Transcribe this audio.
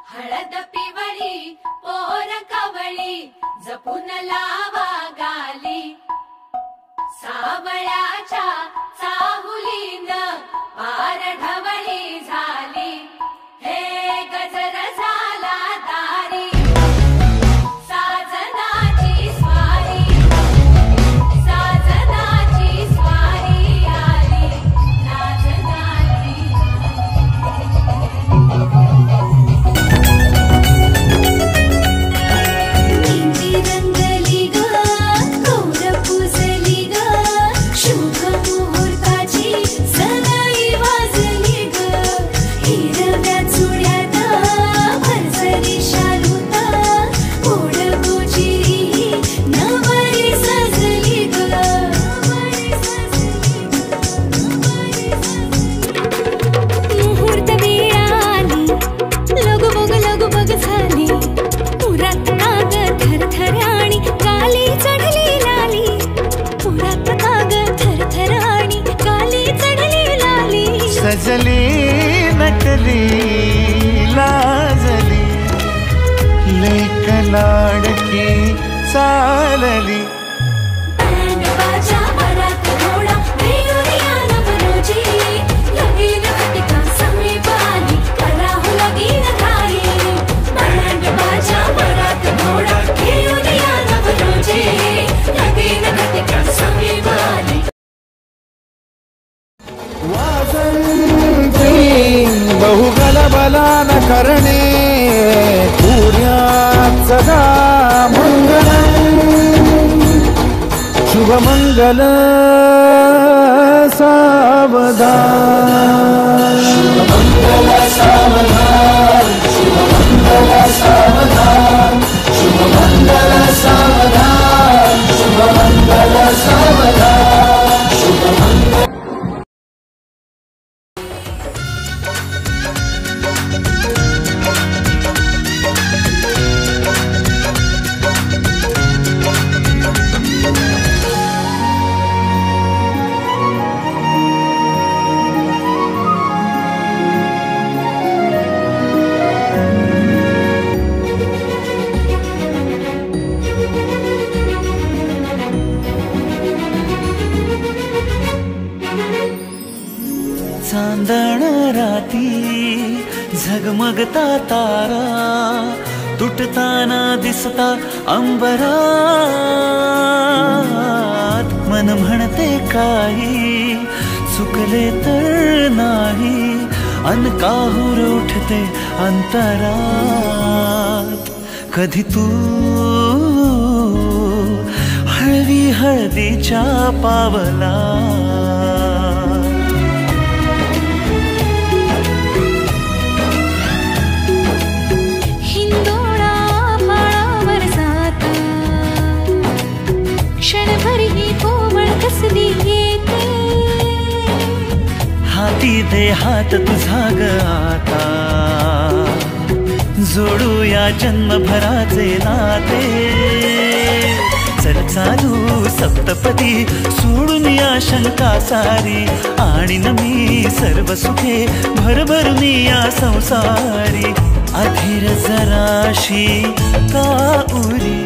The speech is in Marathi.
हळद पिवळी पोर कवळी जपून लावा गाली सावळ्याच्या चाहुलीन पार ढवळी झाली हे गजर झाला दारी साजनाची स्वारी आली नाचनाली सजली नटली लाजली लेक लाडकी चालली बहुगलबलान करणे सूर्यात सदा मंगलम् शुभमंगल सावधान शुभमंगल सावधान शुभमंगल सावधान शुभमंगल सावधान शुभमंगल सावधान शुभमंगल चांदण राती झगमगता तारा तुटताना दिसता अंबरात मन म्हणते काही चुकले तर नाही अन काहूर उठते अंतरात कधी तू हळवी हळदीच्या पावला हाती दे हात तुझा ग आता जोडूया जन्मभराचे नाते चल चालू सप्तपदी सोडून या शंका सारी आणि मी सर्व सुखे भरभरून या संसारी अधीर जराशी का उरी